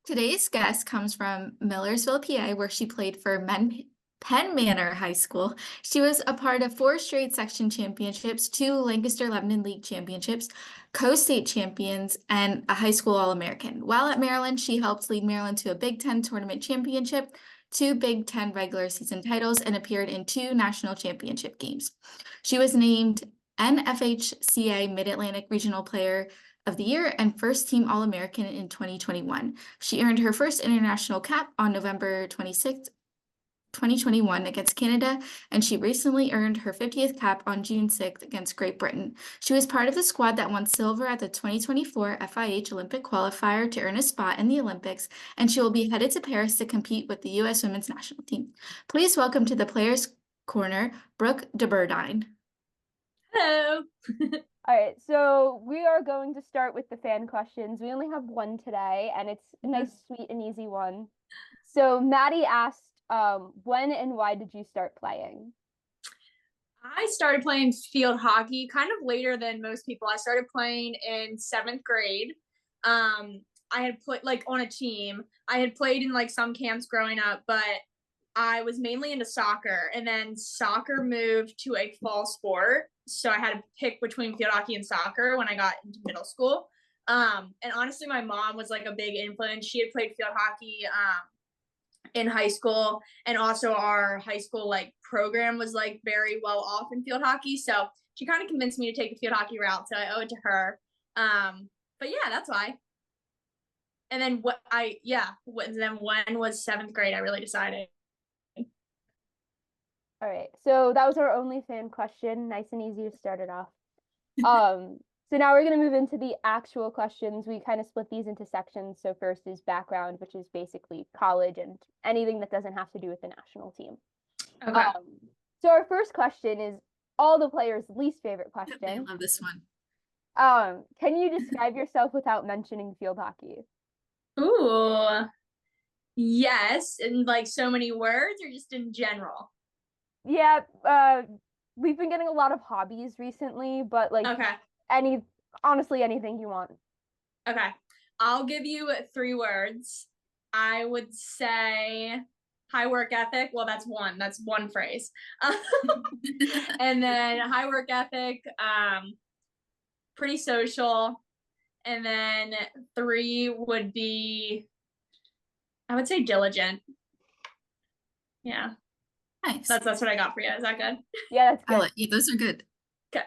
Today's guest comes from Millersville, PA, where she played for Penn Manor High School. She was a part of four straight section championships, two Lancaster Lebanon League championships, co-state champions, and a high school All-American. While at Maryland, she helped lead Maryland to a Big Ten tournament championship, two Big Ten regular season titles, and appeared in two national championship games. She was named NFHCA Mid-Atlantic Regional Player of the Year and first team All-American in 2021. She earned her first international cap on November 26, 2021 against Canada, and she recently earned her 50th cap on June 6th against Great Britain. She was part of the squad that won silver at the 2024 FIH Olympic qualifier to earn a spot in the Olympics, and she will be headed to Paris to compete with the U.S. women's national team. Please welcome to the Players Corner, Brooke BeBerdine. Hello. All right, so we are going to start with the fan questions. We only have one today, and it's a nice, sweet, and easy one. So Maddie asked, when and why did you start playing? I started playing field hockey kind of later than most people. I started playing in 7th grade. I had played on a team. I had played in some camps growing up, but I was mainly into soccer, and then soccer moved to a fall sport. So I had to pick between field hockey and soccer when I got into middle school. And honestly, my mom was a big influence. She had played field hockey in high school, and also our high school program was very well off in field hockey. So she kind of convinced me to take the field hockey route. So I owe it to her. But yeah, that's why. And then when was 7th grade, I really decided. All right, so that was our only fan question. Nice and easy to start it off. So now we're going to move into the actual questions. We kind of split these into sections. So first is background, which is basically college and anything that doesn't have to do with the national team. Okay. So our first question is all the players' least favorite question. I love this one. Can you describe yourself without mentioning field hockey? Ooh, yes. In so many words, or just in general? Yeah, we've been getting a lot of hobbies recently, but okay. Honestly, anything you want. Okay. I'll give you 3 words. I would say high work ethic. Well, that's one phrase. And then high work ethic, pretty social. And then 3 would be, I would say diligent. Yeah. Nice. That's what I got for you. Is that good? Yeah, that's good. Yeah, those are good. Okay.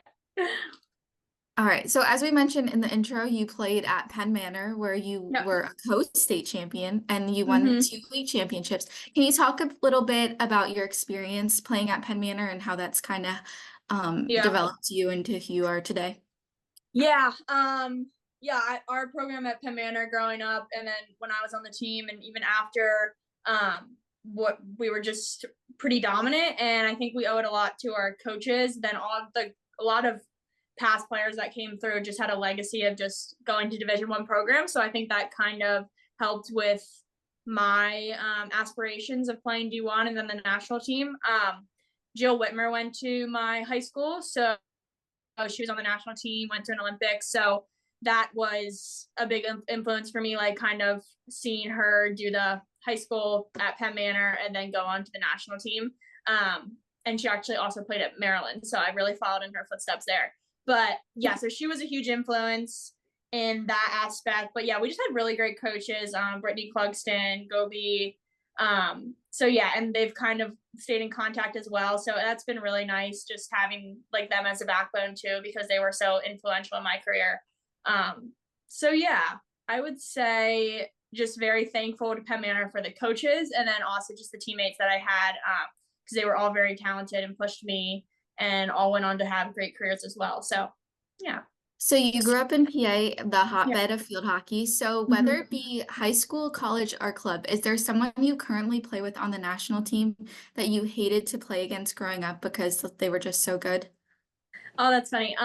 All right. So as we mentioned in the intro, you played at Penn Manor, where you Yep. were a co-state champion and you won 2 league championships. Can you talk a little bit about your experience playing at Penn Manor and how that's kind of developed you into who you are today? Yeah. Our program at Penn Manor growing up, and then when I was on the team, and even after, we were just pretty dominant, and I think we owe it a lot to our coaches. Then a lot of past players that came through just had a legacy of just going to Division I programs. So I think that kind of helped with my aspirations of playing D1 and then the national team. Jill Whitmer went to my high school, so she was on the national team, went to an Olympics. So that was a big influence for me, kind of seeing her do the high school at Penn Manor and then go on to the national team. And she actually also played at Maryland. So I really followed in her footsteps there. But yeah, so she was a huge influence in that aspect. But yeah, we just had really great coaches, Brittany Clugston, Gobi. So yeah, and they've kind of stayed in contact as well. So that's been really nice just having them as a backbone too, because they were so influential in my career. So yeah, I would say just very thankful to Penn Manor for the coaches, and then also just the teammates that I had, because they were all very talented and pushed me, and all went on to have great careers as well. So yeah. So you grew up in PA, the hotbed of field hockey. So whether it be high school, college, or club, is there someone you currently play with on the national team that you hated to play against growing up because they were just so good? Oh, that's funny.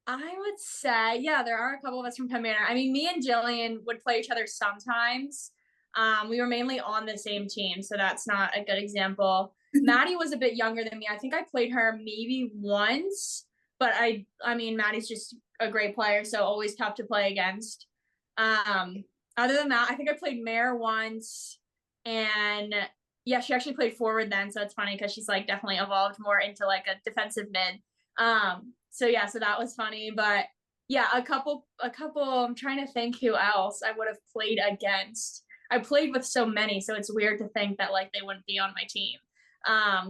I would say, yeah, there are a couple of us from Penn Manor. I mean, me and Jillian would play each other sometimes. We were mainly on the same team, so that's not a good example. Maddie was a bit younger than me. I think I played her maybe once, but I mean, Maddie's just a great player, so always tough to play against. Other than that, I think I played Manor once, and yeah, she actually played forward then, so it's funny because she's like definitely evolved more into like a defensive mid. So yeah, so that was funny, but yeah, a couple. I'm trying to think who else I would have played against. I played with so many, so it's weird to think that like they wouldn't be on my team,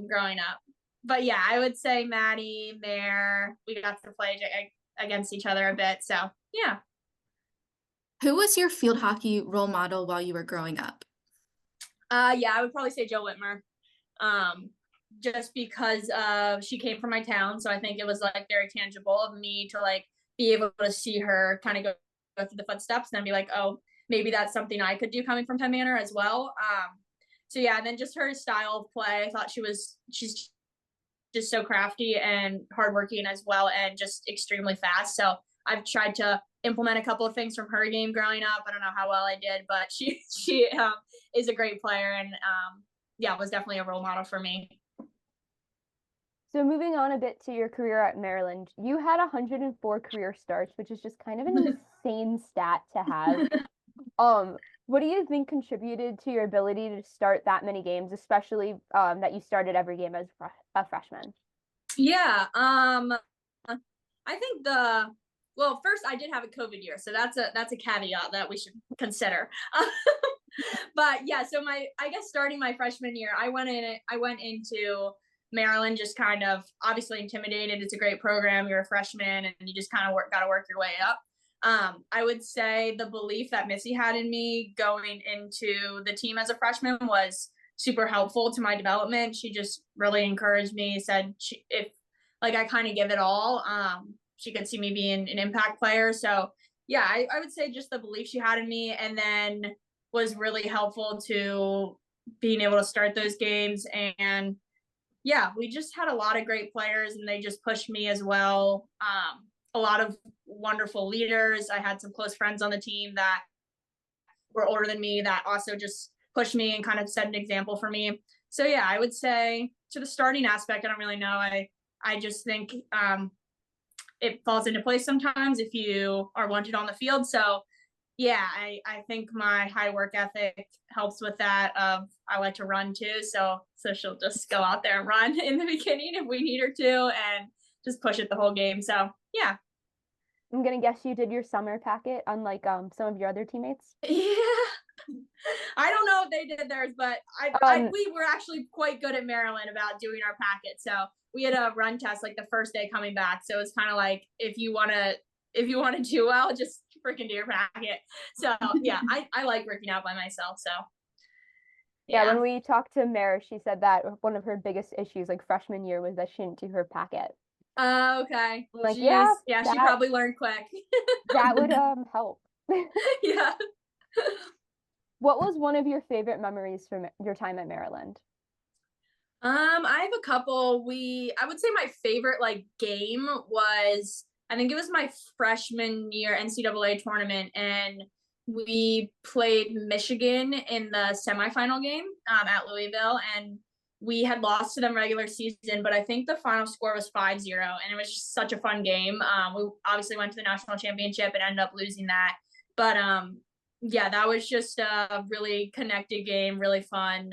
growing up. But yeah, I would say Maddie, Mare, we got to play against each other a bit. So yeah. Who was your field hockey role model while you were growing up? Yeah, I would probably say Joe Whitmer. Just because she came from my town, so I think it was like very tangible of me to like be able to see her kind of go through the footsteps and then be like, oh, maybe that's something I could do coming from Penn Manor as well. So yeah, and then just her style of play, I thought she's just so crafty and hardworking as well, and just extremely fast. So I've tried to implement a couple of things from her game growing up. I don't know how well I did, but she is a great player, and yeah, was definitely a role model for me. So moving on a bit to your career at Maryland, you had 104 career starts, which is just kind of an insane stat to have. What do you think contributed to your ability to start that many games, especially that you started every game as a freshman? Yeah, I think well, first I did have a COVID year, so that's a caveat that we should consider. But yeah, so I guess starting my freshman year, I went into Maryland just kind of obviously intimidated. It's a great program. You're a freshman and you just kind of got to work your way up. I would say the belief that Missy had in me going into the team as a freshman was super helpful to my development. She just really encouraged me, said if like I kind of give it all, she could see me being an impact player. So yeah, I would say just the belief she had in me, and then was really helpful to being able to start those games. And yeah, we just had a lot of great players and they just pushed me as well. A lot of wonderful leaders. I had some close friends on the team that were older than me that also just pushed me and kind of set an example for me. So yeah, I would say to the starting aspect, I don't really know. I just think it falls into place sometimes if you are wanted on the field. So yeah, I think my high work ethic helps with that. I like to run too, so she'll just go out there and run in the beginning if we need her to, and just push it the whole game. So yeah. I'm gonna guess you did your summer packet, unlike some of your other teammates. Yeah. I don't know if they did theirs, but we were actually quite good at Maryland about doing our packet. So we had a run test like the first day coming back. So it's kind of like if you want to do well, just freaking do your packet. So yeah, I like working out by myself. So yeah, when we talked to Mare, she said that one of her biggest issues like freshman year was that she didn't do her packet. Okay. I'm like, Jeez. yeah, She probably learned quick. that would help. Yeah. What was one of your favorite memories from your time at Maryland? I have a couple. I would say my favorite like game was, I think it was my freshman year NCAA tournament, and we played Michigan in the semifinal game at Louisville, and we had lost to them regular season, but I think the final score was 5-0, and it was just such a fun game. We obviously went to the national championship and ended up losing that, but yeah, that was just a really connected game, really fun.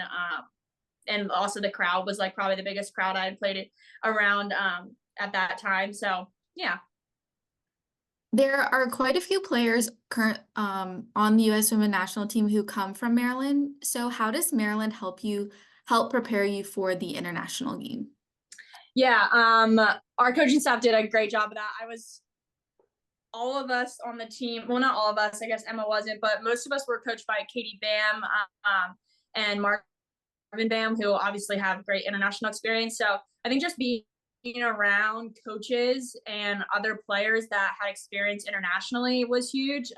And also the crowd was like probably the biggest crowd I had played it around at that time. So yeah. There are quite a few players on the U.S. Women National Team who come from Maryland. So how does Maryland help prepare you for the international game? Yeah, our coaching staff did a great job of that. All of us on the team, well, not all of us, I guess Emma wasn't, but most of us were coached by Katie Bam and Marvin Bam, who obviously have great international experience. So I think just being around coaches and other players that had experience internationally was huge.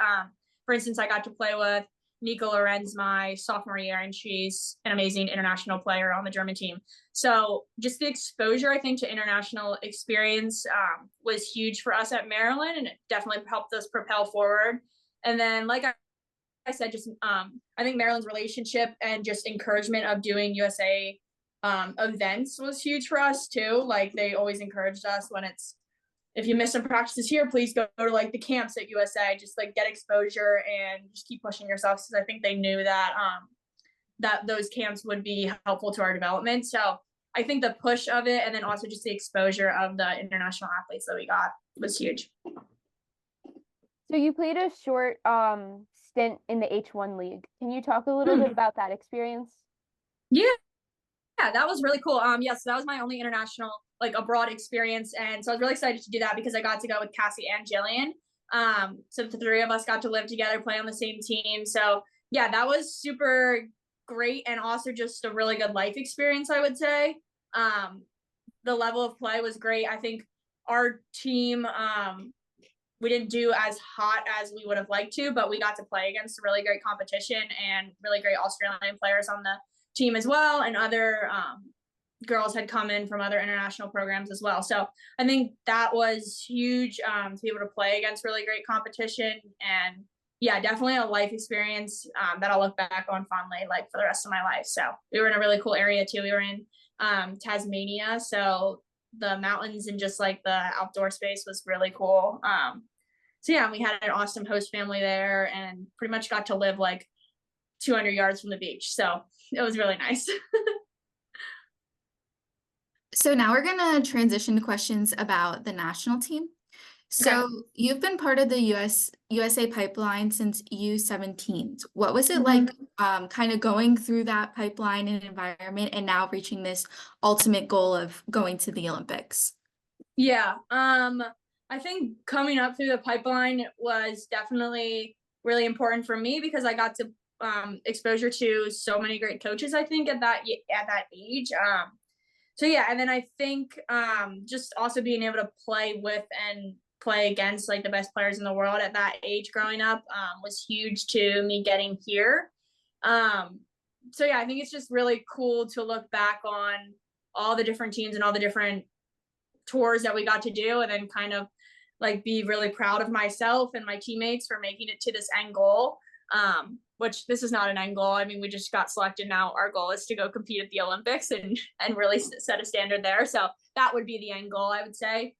For instance, I got to play with Nika Lorenz my sophomore year, and she's an amazing international player on the German team. So just the exposure, I think, to international experience was huge for us at Maryland, and it definitely helped us propel forward. And then, like I said, just I think Maryland's relationship and just encouragement of doing USA events was huge for us too. Like they always encouraged us when it's if you miss some practices here, please go to like the camps at USA, just like get exposure and just keep pushing yourself. Because I think they knew that that those camps would be helpful to our development. So I think the push of it, and then also just the exposure of the international athletes that we got, was huge. So you played a short stint in the H1 league. Can you talk a little bit about that experience? Yeah, that was really cool. Yes, that was my only international, like, abroad experience, and so I was really excited to do that because I got to go with Cassie and Jillian. So the three of us got to live together, play on the same team. So yeah, that was super great, and also just a really good life experience, I would say. The level of play was great. I think our team, we didn't do as hot as we would have liked to, but we got to play against a really great competition and really great Australian players on the team as well, and other girls had come in from other international programs as well. So I think that was huge, to be able to play against really great competition. And yeah, definitely a life experience that I'll look back on fondly, like, for the rest of my life. So we were in a really cool area too. We were in Tasmania, so the mountains and just like the outdoor space was really cool. So yeah, we had an awesome host family there, and pretty much got to live like 200 yards from the beach. So it was really nice. So now we're going to transition to questions about the national team. So you've been part of the USA pipeline since U17. What was it like kind of going through that pipeline and environment and now reaching this ultimate goal of going to the Olympics? Yeah, I think coming up through the pipeline was definitely really important for me because I got to exposure to so many great coaches, I think, at that age. So yeah, and then I think just also being able to play with and play against like the best players in the world at that age growing up was huge to me getting here. So yeah, I think it's just really cool to look back on all the different teams and all the different tours that we got to do, and then kind of like be really proud of myself and my teammates for making it to this end goal. Which this is not an end goal. I mean, we just got selected. Now our goal is to go compete at the Olympics and really set a standard there. So that would be the end goal, I would say.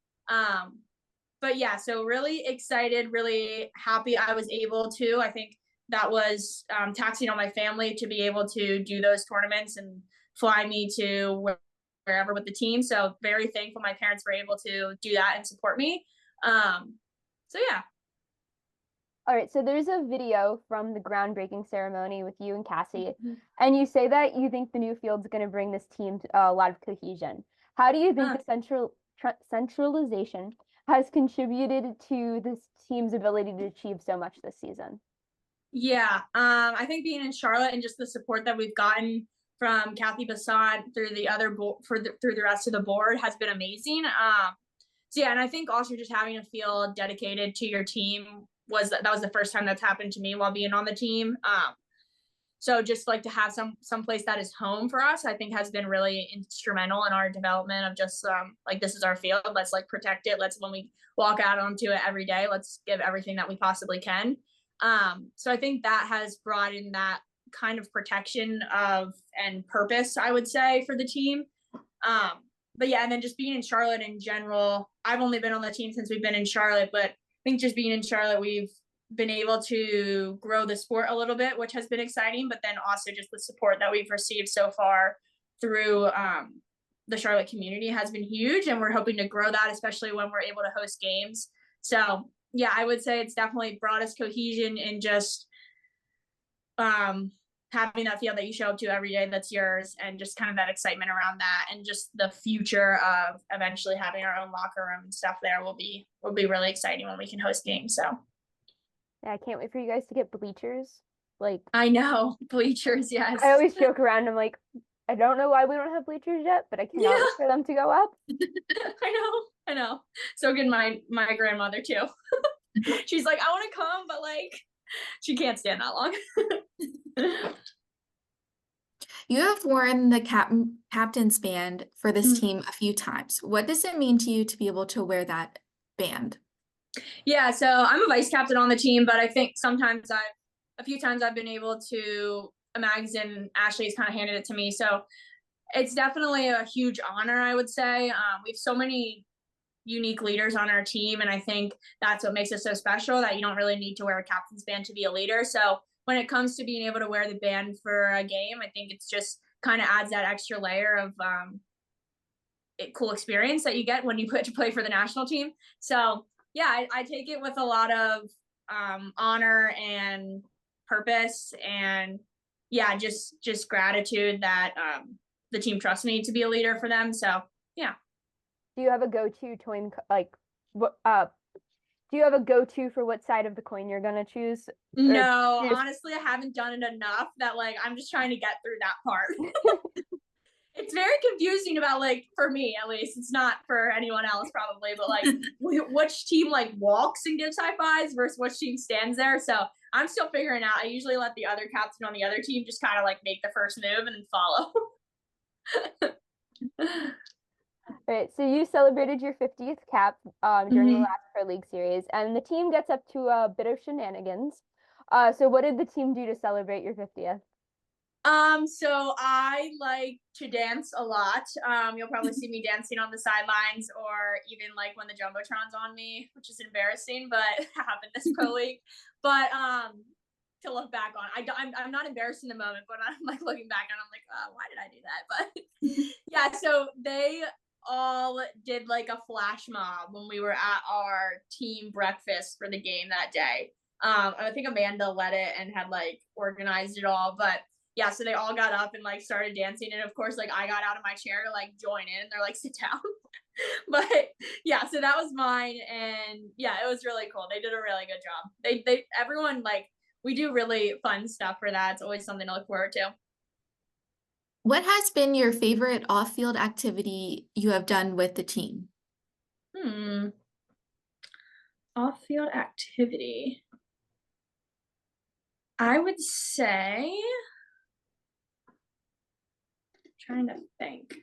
But yeah, so really excited, really happy I was able to. I think that was taxing on my family to be able to do those tournaments and fly me to wherever with the team. So very thankful my parents were able to do that and support me. So yeah. All right, so there's a video from the groundbreaking ceremony with you and Cassie, and you say that you think the new field's going to bring this team to a lot of cohesion. How do you think the centralization has contributed to this team's ability to achieve so much this season? Yeah, I think being in Charlotte and just the support that we've gotten from Kathy Bassant through the other through the rest of the board has been amazing. So yeah, and I think also just having to feel dedicated to your team that was the first time that's happened to me while being on the team. So just like to have some place that is home for us, I think has been really instrumental in our development of just like, this is our field. Let's like protect it. When we walk out onto it every day, let's give everything that we possibly can. So I think that has brought in that kind of protection and purpose, I would say, for the team. But yeah, and then just being in Charlotte in general, I've only been on the team since we've been in Charlotte, but I think just being in Charlotte, we've been able to grow the sport a little bit, which has been exciting, but then also just the support that we've received so far through the Charlotte community has been huge, and we're hoping to grow that, especially when we're able to host games. So yeah, I would say it's definitely brought us cohesion in just having that field that you show up to every day that's yours, and just kind of that excitement around that, and just the future of eventually having our own locker room and stuff there will be really exciting when we can host games. So yeah, I can't wait for you guys to get bleachers. Like, I know, bleachers, yes. I always joke around, I'm like, I don't know why we don't have bleachers yet, but I cannot wait for them to go up. I know. So good, my grandmother too. She's like, I want to come, but like she can't stand that long. You have worn the captain's band for this team a few times. What does it mean to you to be able to wear that band? Yeah, so I'm a vice captain on the team, but I think sometimes a few times I've been able to, Mags and Ashley's kind of handed it to me. So it's definitely a huge honor, I would say. We have so many unique leaders on our team. And I think that's what makes us so special, that you don't really need to wear a captain's band to be a leader. So when it comes to being able to wear the band for a game, I think it's just kind of adds that extra layer of cool experience that you get when you put to play for the national team. So yeah, I take it with a lot of honor and purpose, and yeah, just gratitude that the team trusts me to be a leader for them. So yeah. Do you have a go-to do you have a go-to for what side of the coin you're gonna choose? No, honestly, I haven't done it enough that like I'm just trying to get through that part. It's very confusing about, like, for me at least, it's not for anyone else probably, but like which team like walks and gives high fives versus which team stands there. So I'm still figuring out. I usually let the other captain on the other team just kind of like make the first move and then follow. All right, so you celebrated your 50th cap during the last Pro League series, and the team gets up to a bit of shenanigans. So what did the team do to celebrate your 50th? So I like to dance a lot. You'll probably see me dancing on the sidelines, or even like when the Jumbotron's on me, which is embarrassing, but happened this Pro League. But to look back on, I'm not embarrassed in the moment, but I'm like looking back and I'm like, why did I do that? But yeah, so they all did like a flash mob when we were at our team breakfast for the game that day. I think Amanda led it and had like organized it all, but yeah, so they all got up and like started dancing, and of course like I got out of my chair to like join in, and they're like, sit down. But yeah, so that was mine, and yeah, it was really cool. They did a really good job. Everyone, like, we do really fun stuff for that. It's always something to look forward to. What has been your favorite off-field activity you have done with the team? Off-field activity, I would say, trying to think.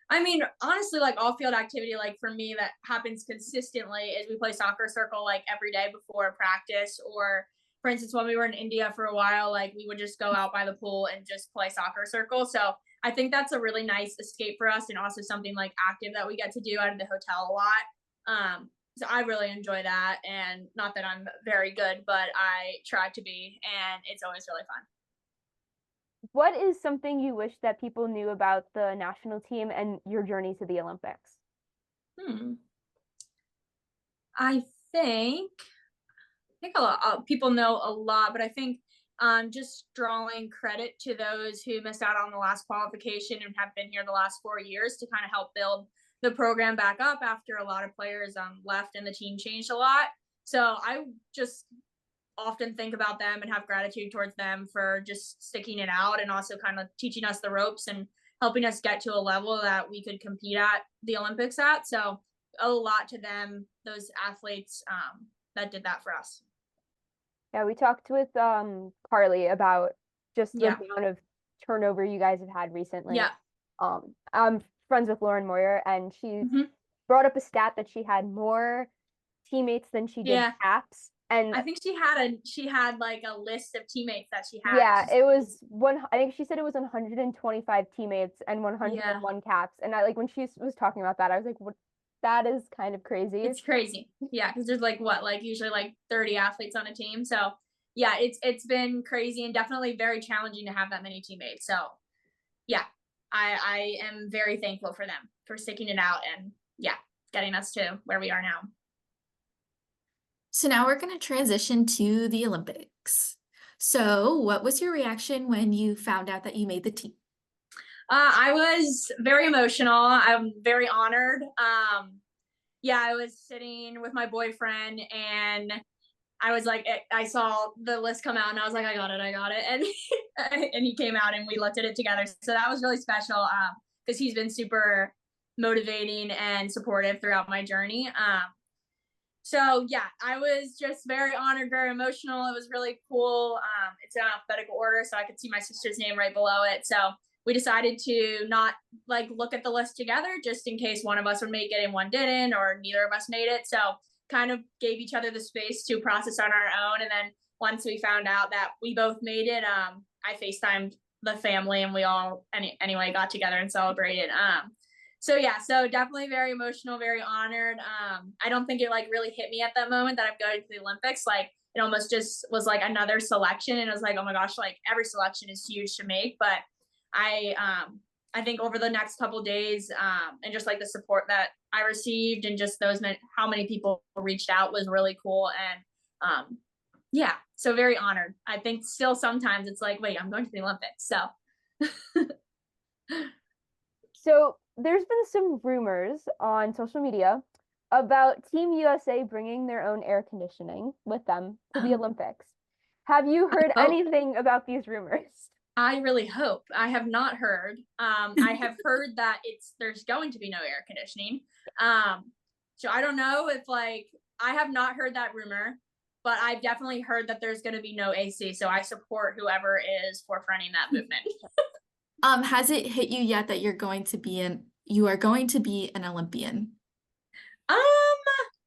I mean, honestly, like off-field activity, like for me, that happens consistently is we play soccer circle like every day before practice. Or for instance, when we were in India for a while, like we would just go out by the pool and just play soccer circle. So I think that's a really nice escape for us, and also something like active that we get to do out of the hotel a lot. So I really enjoy that, and not that I'm very good, but I try to be, and it's always really fun. What is something you wish that people knew about the national team and your journey to the Olympics? I think a lot of people know a lot, but I think just drawing credit to those who missed out on the last qualification and have been here the last 4 years to kind of help build the program back up after a lot of players left and the team changed a lot. So I just often think about them and have gratitude towards them for just sticking it out, and also kind of teaching us the ropes and helping us get to a level that we could compete at the Olympics at. So a lot to them, those athletes that did that for us. Yeah, we talked with Carly about just the amount of turnover you guys have had recently. Yeah. I'm friends with Lauren Moyer, and she brought up a stat that she had more teammates than she did caps. And I think she had like a list of teammates that she had. Yeah, it was I think she said it was 125 teammates and 101 caps. And I, like, when she was talking about that, I was like, what? That is kind of crazy. It's crazy. Yeah, because there's like usually like 30 athletes on a team. So yeah, it's been crazy, and definitely very challenging to have that many teammates. So yeah, I am very thankful for them for sticking it out and getting us to where we are now. So now we're going to transition to the Olympics. So what was your reaction when you found out that you made the team? I was very emotional. I'm very honored. I was sitting with my boyfriend, and I was like, I saw the list come out, and I was like, I got it. And and he came out, and we looked at it together. So that was really special because he's been super motivating and supportive throughout my journey. So yeah, I was just very honored, very emotional. It was really cool. It's in alphabetical order, so I could see my sister's name right below it. So we decided to not like look at the list together, just in case one of us would make it and one didn't, or neither of us made it. So kind of gave each other the space to process on our own. And then once we found out that we both made it, I FaceTimed the family, and we all anyway got together and celebrated. So yeah, so definitely very emotional, very honored. I don't think it like really hit me at that moment that I'm going to the Olympics. Like it almost just was like another selection, and I was like, oh my gosh, like every selection is huge to make. But I think over the next couple days, and just like the support that I received, and just how many people reached out was really cool. And yeah, so very honored. I think still sometimes it's like, wait, I'm going to the Olympics, so. So there's been some rumors on social media about Team USA bringing their own air conditioning with them to the Olympics. Have you heard anything about these rumors? I really hope. I have not heard. I have heard that there's going to be no air conditioning. So I don't know if I have not heard that rumor, but I've definitely heard that there's going to be no AC. So I support whoever is forefronting that movement. Has it hit you yet that you are going to be an Olympian?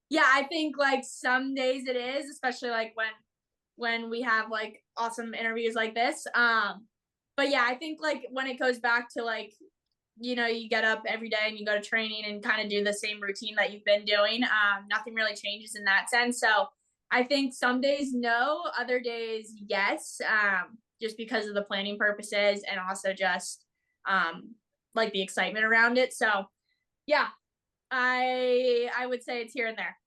Yeah, I think like some days it is, especially like when we have like awesome interviews like this. But yeah, I think like when it goes back to like, you get up every day and you go to training and kind of do the same routine that you've been doing. Nothing really changes in that sense. So I think some days no, other days yes. Just because of the planning purposes and also just like the excitement around it. So yeah, I would say it's here and there.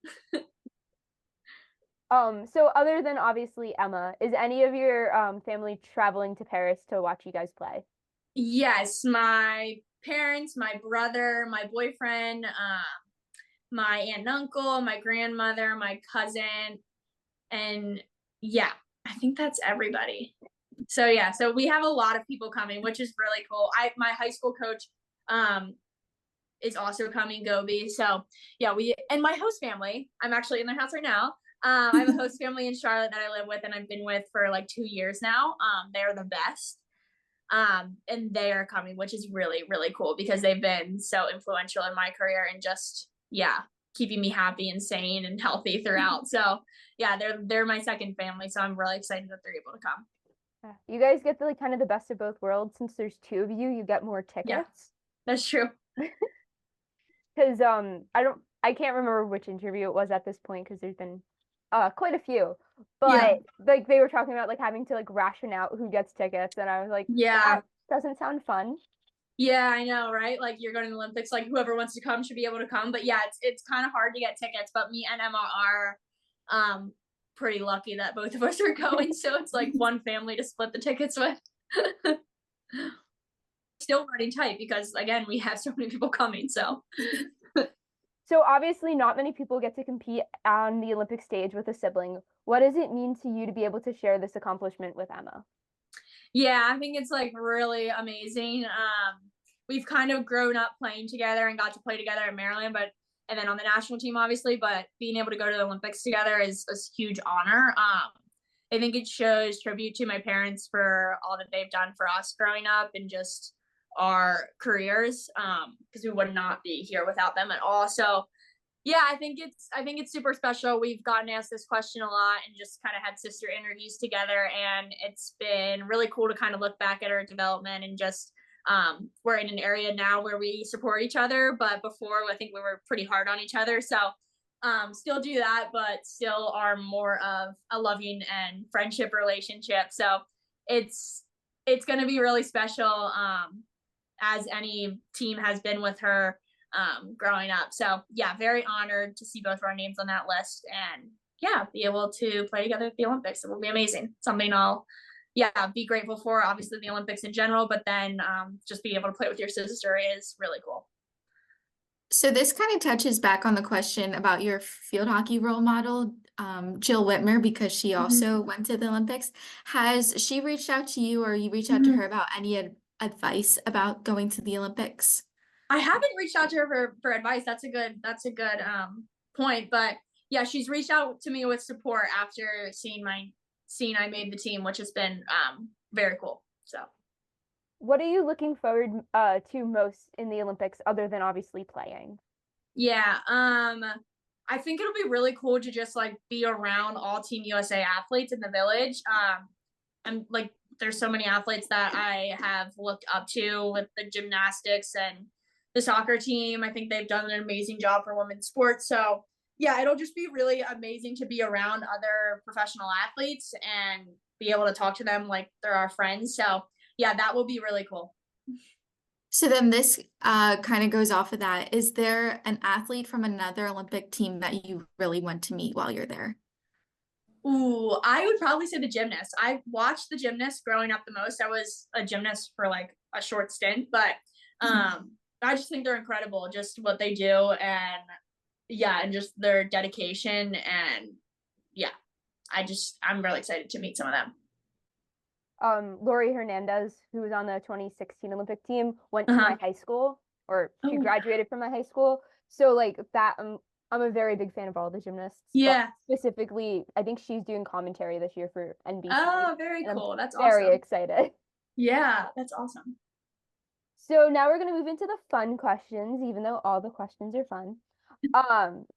So other than obviously Emma, is any of your family traveling to Paris to watch you guys play? Yes, my parents, my brother, my boyfriend, my aunt and uncle, my grandmother, my cousin, and yeah, I think that's everybody. So yeah, so we have a lot of people coming, which is really cool. My high school coach is also coming, Gobi. So yeah, and my host family, I'm actually in their house right now. I have a host family in Charlotte that I live with and I've been with for like 2 years now. They're the best. And they are coming, which is really, really cool because they've been so influential in my career and just, yeah, keeping me happy and sane and healthy throughout. So yeah, they're my second family. So I'm really excited that they're able to come. You guys get the kind of the best of both worlds. Since there's two of you, you get more tickets. Yeah, that's true. Because I can't remember which interview it was at this point because there's been quite a few, but like they were talking about like having to like ration out who gets tickets, and I was like, yeah, that doesn't sound fun. Yeah, I know, right? Like you're going to the Olympics, like whoever wants to come should be able to come. But yeah, it's kind of hard to get tickets. But me and Emma are pretty lucky that both of us are going. So it's like one family to split the tickets with. Still running tight because again, we have so many people coming. So So obviously not many people get to compete on the Olympic stage with a sibling. What does it mean to you to be able to share this accomplishment with Emma? Yeah, I think it's like really amazing. We've kind of grown up playing together and got to play together in Maryland, and then on the national team, obviously, but being able to go to the Olympics together is a huge honor. I think it shows tribute to my parents for all that they've done for us growing up and just our careers, because we would not be here without them at all. So yeah, I think it's super special. We've gotten asked this question a lot and just kind of had sister interviews together, and it's been really cool to kind of look back at our development and just we're in an area now where we support each other, but before I think we were pretty hard on each other. So still do that, but still are more of a loving and friendship relationship. So it's going to be really special, as any team has been with her growing up. So yeah, very honored to see both of our names on that list and yeah, be able to play together at the Olympics. It will be amazing. Something I'll be grateful for, obviously the Olympics in general, but then just being able to play with your sister is really cool. So this kind of touches back on the question about your field hockey role model, Jill Whitmer, because she also went to the Olympics. Has she reached out to you or you reached out to her about any advice about going to the Olympics? I haven't reached out to her for advice. That's a good point. But yeah, she's reached out to me with support after seeing I made the team, which has been very cool. So what are you looking forward to most in the Olympics other than obviously playing? Yeah, I think it'll be really cool to just like be around all Team USA athletes in the village. I'm like, there's so many athletes that I have looked up to with the gymnastics and the soccer team. I think they've done an amazing job for women's sports. So yeah, it'll just be really amazing to be around other professional athletes and be able to talk to them like they're our friends. So yeah, that will be really cool. So then this kind of goes off of that. Is there an athlete from another Olympic team that you really want to meet while you're there? Ooh, I would probably say the gymnast. I watched the gymnast growing up the most. I was a gymnast for like a short stint, but I just think they're incredible, just what they do, and yeah, and just their dedication, and yeah, I'm really excited to meet some of them. Lori Hernandez, who was on the 2016 Olympic team, went to my high school, or she graduated from my high school. So like that, I'm a very big fan of all the gymnasts. Yeah. Specifically, I think she's doing commentary this year for NBC. Oh, very cool. That's very awesome. excited. Yeah, that's awesome. So now we're going to move into the fun questions, even though all the questions are fun.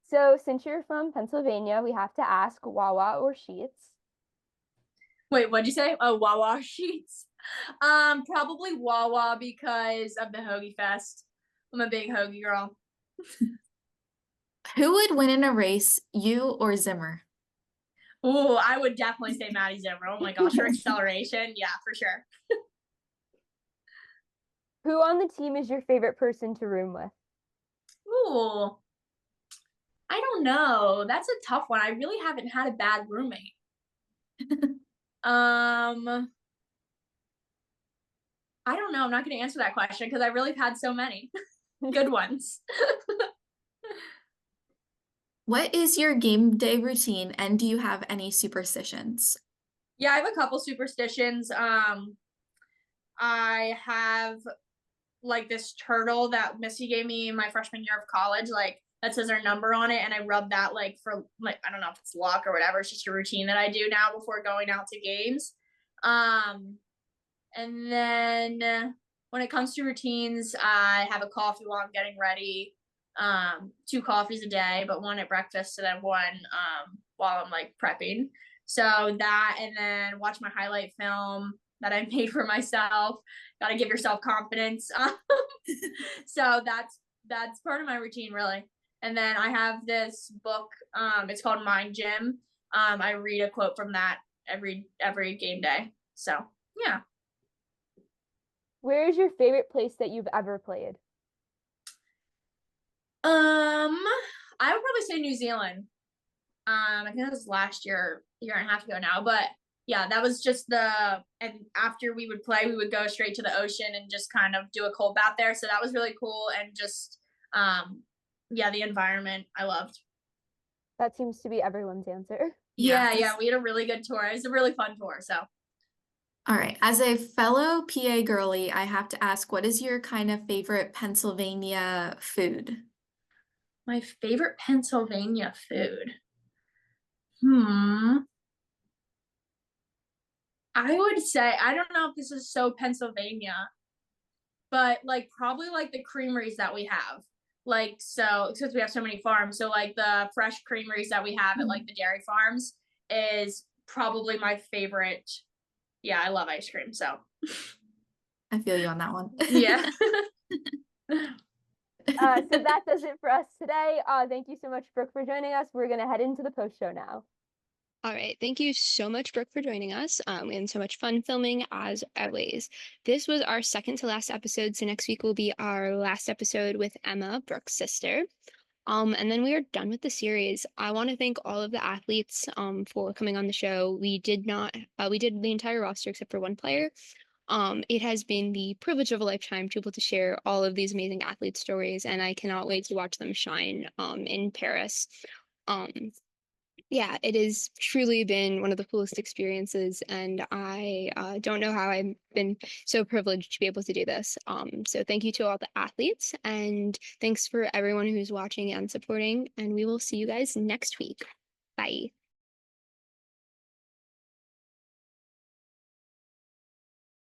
So since you're from Pennsylvania, we have to ask Wawa or Sheets. Wait, what'd you say? Oh, Wawa Sheets. Probably Wawa because of the Hoagie Fest. I'm a big Hoagie girl. Who would win in a race, you or Zimmer? Oh, I would definitely say Maddie Zimmer. Oh my gosh, her acceleration. Yeah, for sure. Who on the team is your favorite person to room with? Ooh, I don't know. That's a tough one. I really haven't had a bad roommate. I don't know. I'm not going to answer that question because I really have had so many good ones. What is your game day routine, and do you have any superstitions? Yeah, I have a couple superstitions. I have like this turtle that Missy gave me in my freshman year of college, like that says her number on it, and I rub that like for like, I don't know if it's luck or whatever. It's just a routine that I do now before going out to games. And then when it comes to routines, I have a coffee while I'm getting ready. 2 coffees a day, but 1 at breakfast and then 1 while I'm like prepping. So that, and then watch my highlight film that I made for myself. Got to give yourself confidence. So that's part of my routine really. And then I have this book. It's called Mind Gym. I read a quote from that every game day. So yeah. Where is your favorite place that you've ever played? I would probably say New Zealand. I think that was last year and a half ago now, but yeah, that was just and after we would play, we would go straight to the ocean and just kind of do a cold bath there. So that was really cool. And just, yeah, the environment I loved. That seems to be everyone's answer. Yeah, we had a really good tour. It was a really fun tour, so. All right, as a fellow PA girly, I have to ask, what is your kind of favorite Pennsylvania food? My favorite Pennsylvania food. I would say, I don't know if this is so Pennsylvania, but like probably like the creameries that we have. Like, so since we have so many farms, so like the fresh creameries that we have at like the dairy farms is probably my favorite. Yeah, I love ice cream, so. I feel you on that one. Yeah. So that does it for us today. Thank you so much, Brooke, for joining us. We're going to head into the post show now. All right. Thank you so much, Brooke, for joining us. We had so much fun filming as always. This was our second to last episode. So next week will be our last episode with Emma, Brooke's sister. And then we are done with the series. I want to thank all of the athletes for coming on the show. We did the entire roster except for 1 player. It has been the privilege of a lifetime to be able to share all of these amazing athlete stories, and I cannot wait to watch them shine in Paris. Yeah, it has truly been one of the coolest experiences, and I don't know how I've been so privileged to be able to do this. So thank you to all the athletes, and thanks for everyone who's watching and supporting, and we will see you guys next week. Bye.